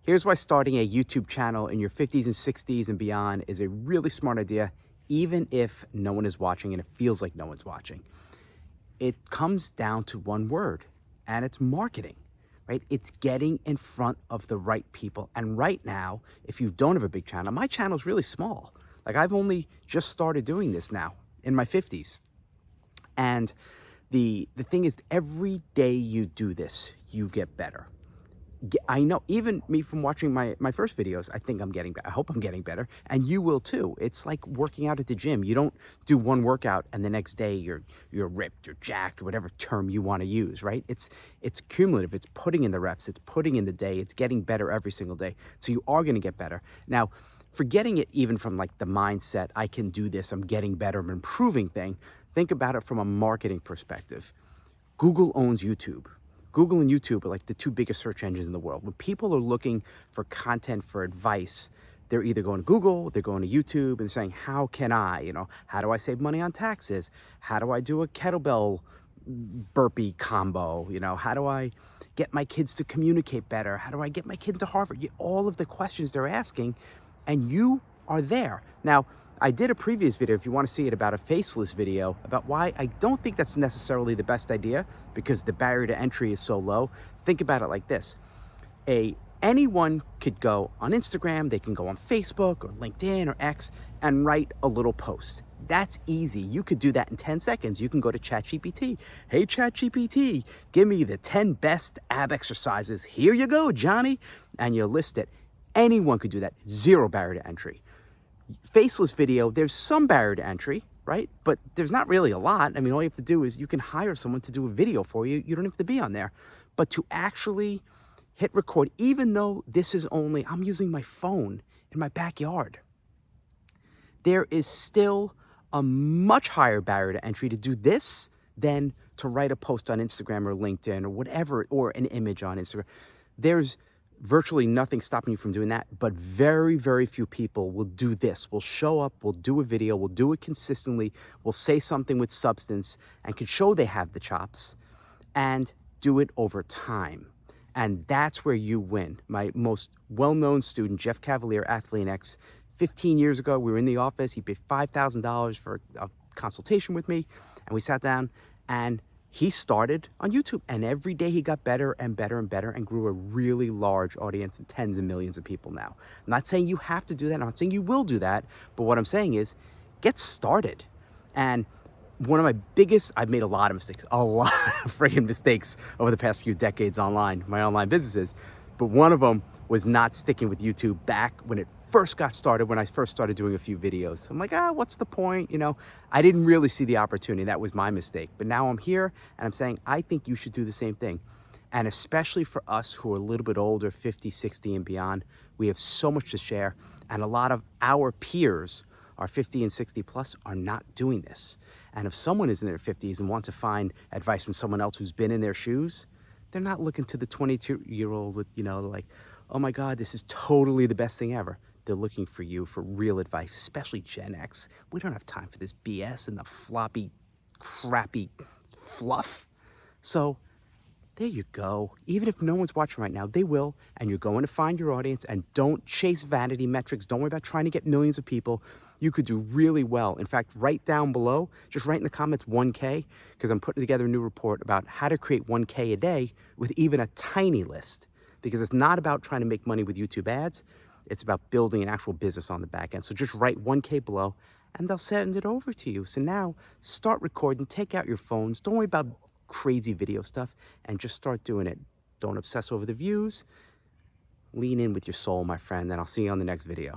Here's why starting a YouTube channel in your 50s and 60s and beyond is a really smart idea, even if no one is watching and it feels like no one's watching. It comes down to one word, and it's marketing, right? It's getting in front of the right people. And right now, if you don't have a big channel, my channel is really small. Like, I've only just started doing this now in my 50s. And the thing is, every day you do this, you get better. I know, even me from watching my first videos, I think I'm getting better. I hope I'm getting better, and you will too. It's like working out at the gym. You don't do one workout and the next day you're ripped, you're jacked, or whatever term you want to use, right? It's cumulative. It's putting in the reps. It's putting in the day. It's getting better every single day. So you are going to get better. Now, forgetting it even from like the mindset, I can do this, I'm getting better, I'm improving thing. Think about it from a marketing perspective. Google owns YouTube. Google and YouTube are like the two biggest search engines in the world. When people are looking for content, for advice, they're either going to Google, they're going to YouTube, and saying, how can I, how do I save money on taxes? How do I do a kettlebell burpee combo? How do I get my kids to communicate better? How do I get my kids to Harvard? All of the questions they're asking, and you are there. Now, I did a previous video, if you want to see it, about a faceless video, about why I don't think that's necessarily the best idea, because the barrier to entry is so low. Think about it like this. Anyone could go on Instagram, they can go on Facebook or LinkedIn or X and write a little post. That's easy. You could do that in 10 seconds. You can go to ChatGPT. Hey, ChatGPT, give me the 10 best ab exercises. Here you go, Johnny. And you list it. Anyone could do that. Zero barrier to entry. Faceless video, there's some barrier to entry, right? But there's not really a lot. I mean, all you have to do is you can hire someone to do a video for you. You don't have to be on there. But to actually hit record, even though this is only, I'm using my phone in my backyard, there is still a much higher barrier to entry to do this than to write a post on Instagram or LinkedIn or whatever, or an image on Instagram. There's virtually nothing stopping you from doing that, but very, very few people will do this. Will show up, will do a video, will do it consistently, will say something with substance and can show they have the chops and do it over time. And that's where you win. My most well-known student, Jeff Cavalier, AthleanX, 15 years ago, we were in the office. He paid $5,000 for a consultation with me, and we sat down, and he started on YouTube, and every day he got better and better and better and grew a really large audience and tens of millions of people now. I'm not saying you have to do that. I'm not saying you will do that. But what I'm saying is get started. And one of my biggest, I've made a lot of mistakes, a lot of friggin' mistakes over the past few decades online, my online businesses. But one of them was not sticking with YouTube back when it first got started, when I first started doing a few videos. I'm like, what's the point? I didn't really see the opportunity. That was my mistake. But now I'm here and I'm saying, I think you should do the same thing. And especially for us who are a little bit older, 50, 60 and beyond, we have so much to share. And a lot of our peers, our 50 and 60 plus, are not doing this. And if someone is in their 50s and wants to find advice from someone else who's been in their shoes, they're not looking to the 22-year-old with, like, oh my God, this is totally the best thing ever. They're looking for you for real advice, especially Gen X. We don't have time for this BS and the floppy, crappy fluff. So there you go. Even if no one's watching right now, they will. And you're going to find your audience, and don't chase vanity metrics. Don't worry about trying to get millions of people. You could do really well. In fact, write down below, just write in the comments 1K, because I'm putting together a new report about how to create 1K a day with even a tiny list. Because it's not about trying to make money with YouTube ads. It's about building an actual business on the back end. So just write 1K below and they'll send it over to you. So now start recording, take out your phones. Don't worry about crazy video stuff and just start doing it. Don't obsess over the views. Lean in with your soul, my friend, and I'll see you on the next video.